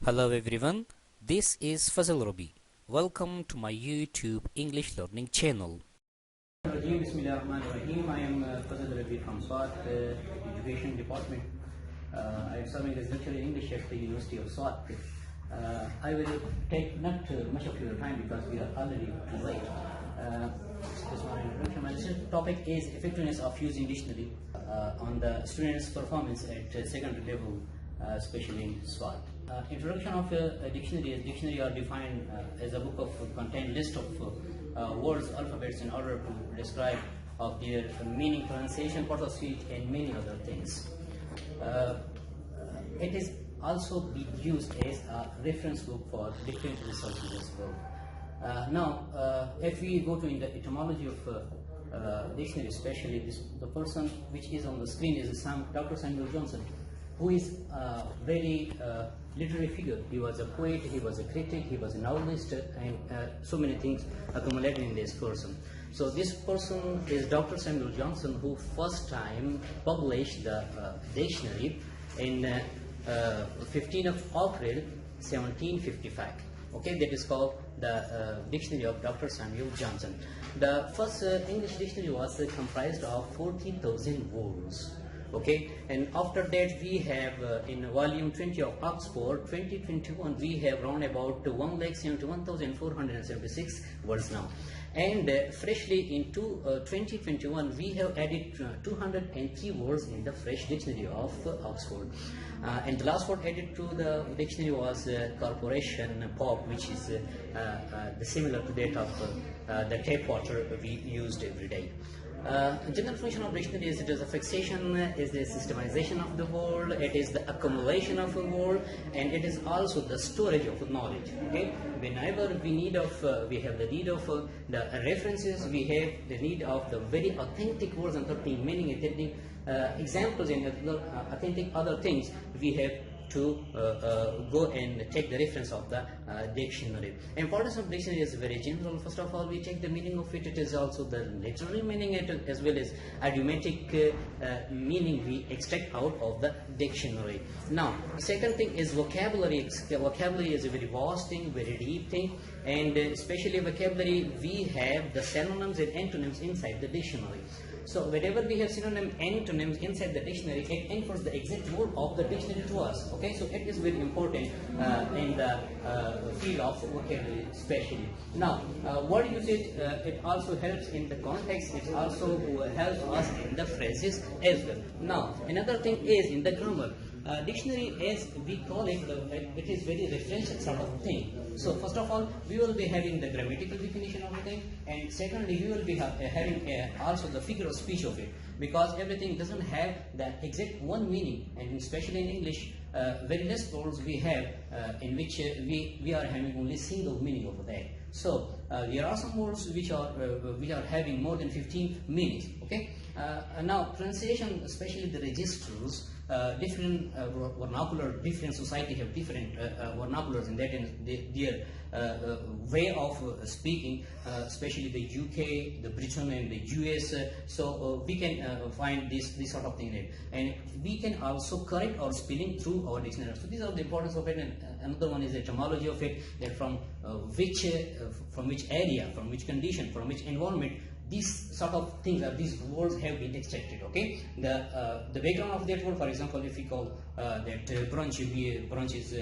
Hello everyone, this is Fazal. Welcome to my YouTube English learning channel. Bismillahirrahmanirrahim. I am Fazal from Swat Education Department. I am serving as lecturer in English at the University of Swat. I will take not much of your time because we are already too late. Just one introduction. My topic is effectiveness of using dictionary on the students' performance at secondary level, especially in SWAT. Introduction of a dictionary. A dictionary are defined as a book of contain list of words, alphabets in order to describe of their meaning, pronunciation, part of speech, and many other things. It is also be used as a reference book for different researches as well. Now, if we go to in the etymology of dictionary, especially the person which is on the screen is Dr. Samuel Johnson, who is a very literary figure. He was a poet, he was a critic, he was a novelist, and so many things accumulated in this person. So this person is Dr. Samuel Johnson, who first time published the dictionary in 15 of April 1755. Okay, that is called the Dictionary of Dr. Samuel Johnson. The first English dictionary was comprised of 40,000 words. Okay, and after that we have in volume 20 of Oxford 2021 we have around about 1,71,476 words now, and freshly in 2021 we have added 203 words in the fresh dictionary of Oxford, and the last word added to the dictionary was corporation pop, which is the similar to that of the tap water we used every day. General function of dictionary is it is a fixation, is the systemization of the word, it is the accumulation of a word, and it is also the storage of knowledge. Okay, whenever we need of we have the need of the references, we have the need of the very authentic words and authentic meaning, authentic examples, and authentic other things. We have to go and take the reference of the dictionary. Importance of dictionary is very general. First of all, we take the meaning of it. It is also the literary meaning as well as idiomatic meaning we extract out of the dictionary. Now, second thing is vocabulary. Vocabulary is a very vast thing, very deep thing, and especially vocabulary, we have the synonyms and antonyms inside the dictionary. So whenever we have synonym antonyms inside the dictionary, it encores the exact word of the dictionary to us. Okay, so it is very important in the field of vocabulary especially. Now, word usage, it also helps in the context, it also helps us in the phrases as well. Now, another thing is in the grammar. Dictionary, as we call it, it is very referential sort of thing. So first of all, we will be having the grammatical definition of the thing, and secondly, we will be having also the figure of speech of it, because everything doesn't have the exact one meaning, and especially in English, very less words we have in which we are having only single meaning of that. So there are some words which are having more than 15 meanings. Okay. Now pronunciation, especially the registers, different vernacular, different society have different vernaculars in that, and their way of speaking, especially the UK, the Britain, and the US. So we can find this sort of thing in it, and we can also correct our spelling through our dictionary. So these are the importance of it, and another one is the etymology of it, that from which area, from which condition, from which environment these sort of things, these words have been extracted. Okay, the background of that word, for example, if we call that brunch is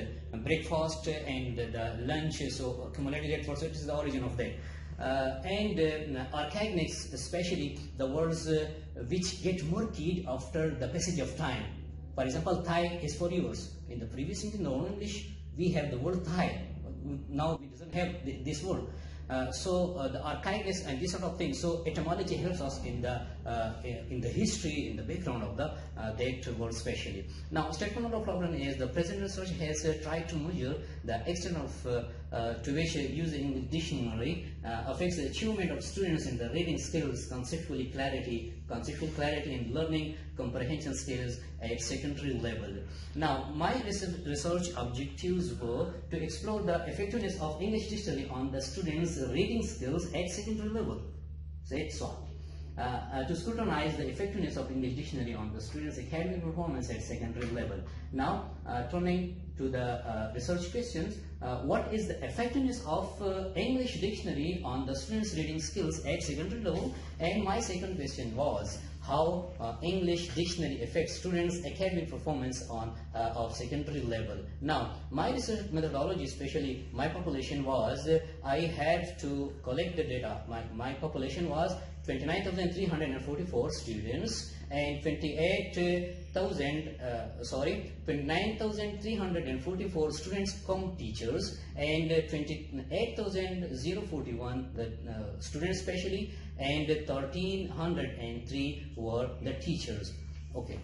breakfast, and the lunch, so accumulated that word, so it is the origin of that. And archaicness, especially the words which get murkied after the passage of time. For example, thigh is for yours. In the previous English, we have the word thigh. Now we doesn't have this word. So the archaicness and this sort of thing. So etymology helps us in the history, in the background of the that word especially. Now, statement of problem is the present research has tried to measure the extent of to which using dictionary affects the achievement of students in the reading skills, conceptual clarity and learning comprehension skills at secondary level. Now, my research objectives were to explore the effectiveness of English dictionary on the students' reading skills at secondary level. That's all. to scrutinize the effectiveness of English dictionary on the students' academic performance at secondary level. Now, turning to the research questions, what is the effectiveness of English dictionary on the students' reading skills at secondary level? And my second question was how English dictionary affects students' academic performance on of secondary level. Now, my research methodology, especially my population, was I had to collect the data. My population was 29,344 students and 29,344 students cum teachers, and 28,041 the students specially, and 1,303 were the teachers. Okay,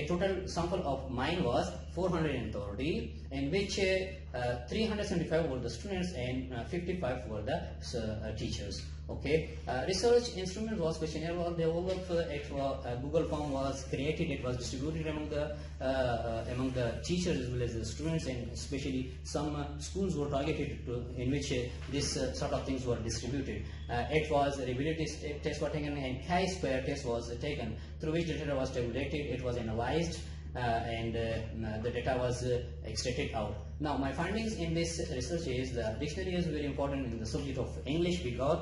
total sample of mine was 430, in which 375 were the students and 55 were the teachers. Okay, research instrument was questionnaire was developed. Google form was created. It was distributed among the teachers as well as the students, and especially some schools were targeted to, in which this sort of things were distributed. It was readability test were taken and chi-square test was taken, through which data was tabulated. It was analyzed. And the data was extracted out. Now, my findings in this research is the dictionary is very important in the subject of English, because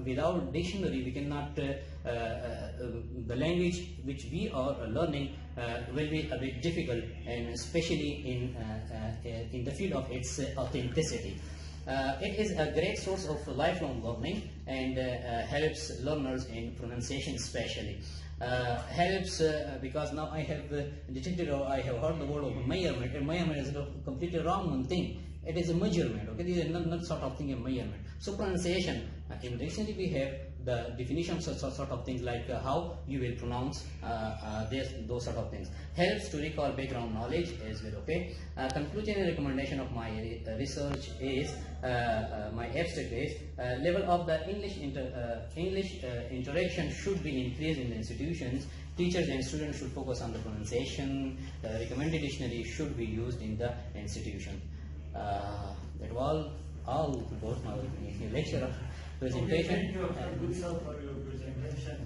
without dictionary we cannot the language which we are learning will be a bit difficult, and especially in the field of its authenticity. It is a great source of lifelong learning and helps learners in pronunciation especially. Helps because now I have detected, or I have heard the word of measurement, and measurement is a completely wrong thing. It is a measurement. Okay, this is not sort of thing a measurement. So pronunciation, in dictionary we have the definitions of sort of things like how you will pronounce those sort of things. Helps to recall background knowledge as well. Okay. Conclusion and recommendation of my research is my abstract is level of the English interaction should be increased in the institutions. Teachers and students should focus on the pronunciation. Recommended dictionary should be used in the institution. That was all about my lecture presentation. Okay, thank you, Dr. Good for your presentation.